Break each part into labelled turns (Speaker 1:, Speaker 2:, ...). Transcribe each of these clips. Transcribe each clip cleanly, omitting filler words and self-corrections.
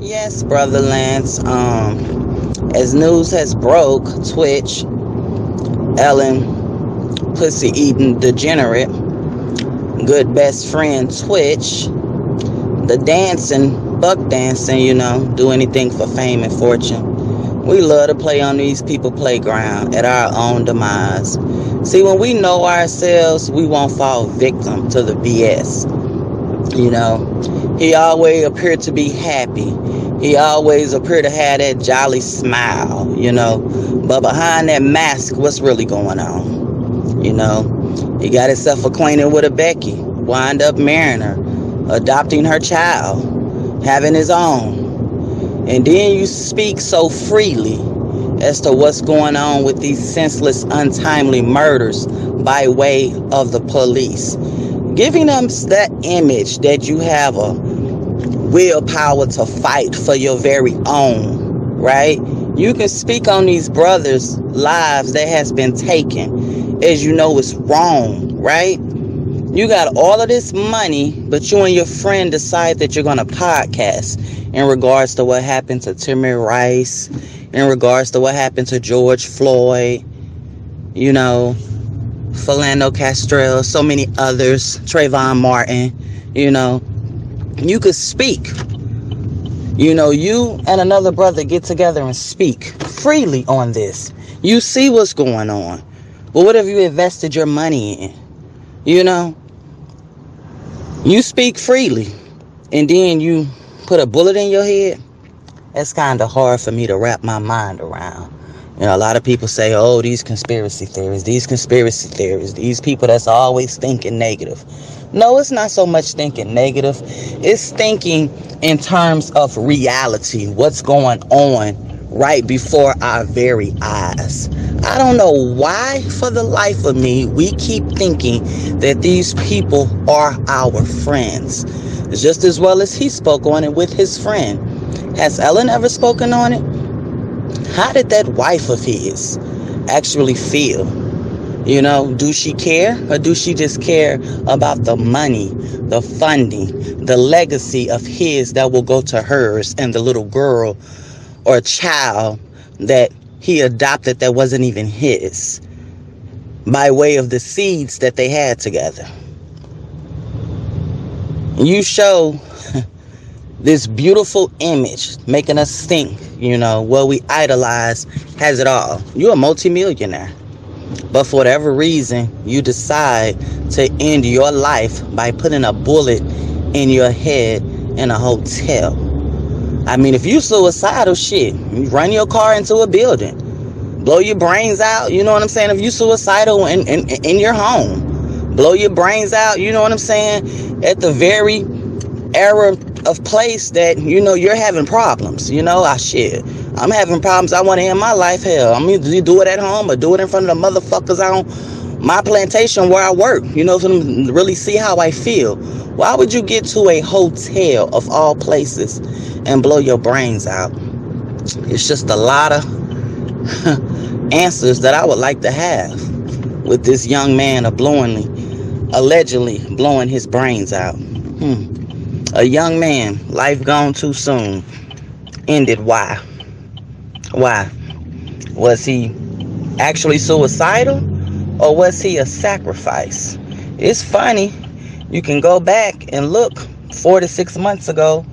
Speaker 1: Yes, brother Lance. As news has broke, Twitch, Ellen, pussy eating degenerate, good best friend Twitch, the dancing, buck dancing, do anything for fame and fortune. We love to play on these people's playground at our own demise. See, when we know ourselves, we won't fall victim to the BS. He always appeared to be happy. He always appeared to have that jolly smile, But behind that mask, what's really going on? He got himself acquainted with a Becky, wind up marrying her, adopting her child, having his own. And then you speak so freely as to what's going on with these senseless, untimely murders by way of the police. Giving them that image that you have a willpower to fight for your very own, right? You can speak on these brothers' lives that has been taken as you know it's wrong, right? You got all of this money, but you and your friend decide that you're going to podcast in regards to what happened to Timmy Rice, in regards to what happened to George Floyd, Philando Castile, so many others, Trayvon Martin, you could speak. You and another brother get together and speak freely on this. You see what's going on. Well, what have you invested your money in? You speak freely, and then you put a bullet in your head. That's kind of hard for me to wrap my mind around. A lot of people say, oh, these conspiracy theories, these people that's always thinking negative. No, it's not so much thinking negative. It's thinking in terms of reality, what's going on right before our very eyes. I don't know why, for the life of me, we keep thinking that these people are our friends. Just as well as he spoke on it with his friend. Has Ellen ever spoken on it? How did that wife of his actually feel? Do she care, or do she just care about the money, the funding, the legacy of his that will go to hers and the little girl or child that he adopted that wasn't even his, by way of the seeds that they had together? You show this beautiful image, making us think, what we idolize has it all. You're a multimillionaire. But for whatever reason, you decide to end your life by putting a bullet in your head in a hotel. I mean, if you suicidal, shit, you run your car into a building, blow your brains out, you know what I'm saying? If you suicidal in your home, blow your brains out, you know what I'm saying? At the very era of place that you're having problems. I'm having problems. I want to end my life. Hell, I'm either do it at home or do it in front of the motherfuckers on my plantation where I work, so them really see how I feel. Why would you get to a hotel of all places and blow your brains out? It's just a lot of answers that I would like to have with this young man allegedly blowing his brains out. A young man, life gone too soon. Ended. Why? Why? Was he actually suicidal, or was he a sacrifice? It's funny. You can go back and look 4 to 6 months ago.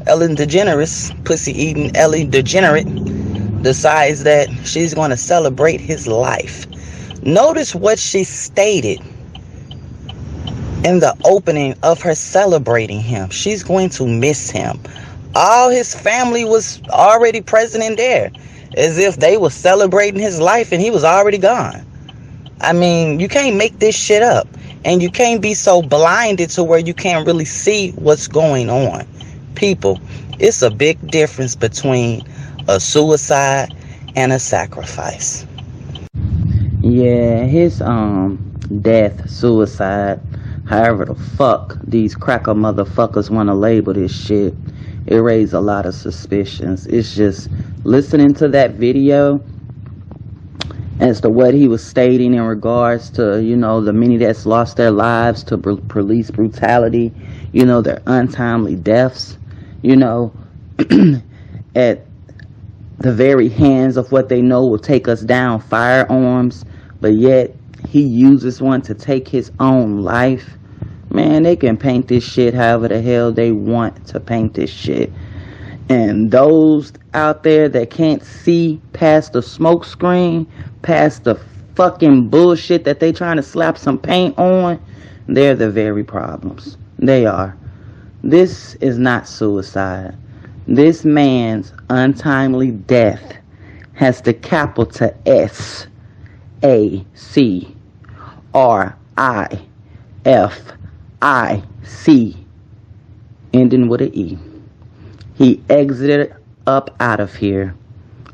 Speaker 1: Ellen DeGeneres, pussy-eating Ellie DeGenerate, decides that she's going to celebrate his life. Notice what she stated in the opening of her celebrating him. She's going to miss him. All his family was already present in there, as if they were celebrating his life and he was already gone. I mean, you can't make this shit up, and you can't be so blinded to where you can't really see what's going on. People, it's a big difference between a suicide and a sacrifice. Yeah, his death, suicide, however the fuck these cracker motherfuckers want to label this shit, it raised a lot of suspicions. It's just listening to that video as to what he was stating in regards to, the many that's lost their lives to police brutality, their untimely deaths, at the very hands of what they know will take us down, firearms, but yet he uses one to take his own life. Man, they can paint this shit however the hell they want to paint this shit. And those out there that can't see past the smoke screen, past the fucking bullshit that they trying to slap some paint on, they're the very problems. They are. This is not suicide. This man's untimely death has the capital SACRIFIC, ending with an E. He exited up out of here,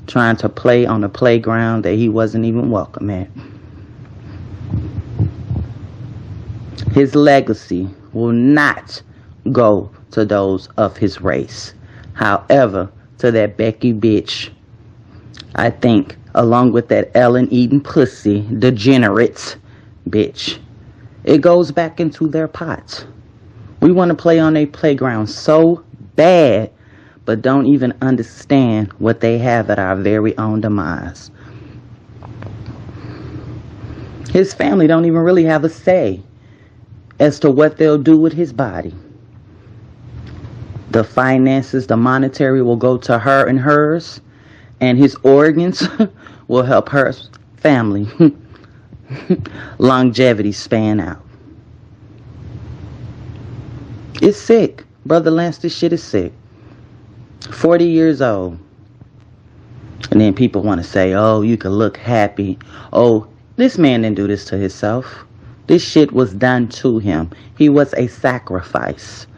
Speaker 1: trying to play on a playground that he wasn't even welcome at. His legacy will not go to those of his race. However, to that Becky bitch, I think, along with that Ellen eating pussy, degenerate bitch, it goes back into their pot. We want to play on a playground so bad, but don't even understand what they have at our very own demise. His family don't even really have a say as to what they'll do with his body. The finances, the monetary will go to her and hers, and his organs will help her family longevity span out. It's sick. Brother Lance, this shit is sick. 40 years old. And then people want to say, oh, you can look happy. Oh, this man didn't do this to himself. This shit was done to him. He was a sacrifice.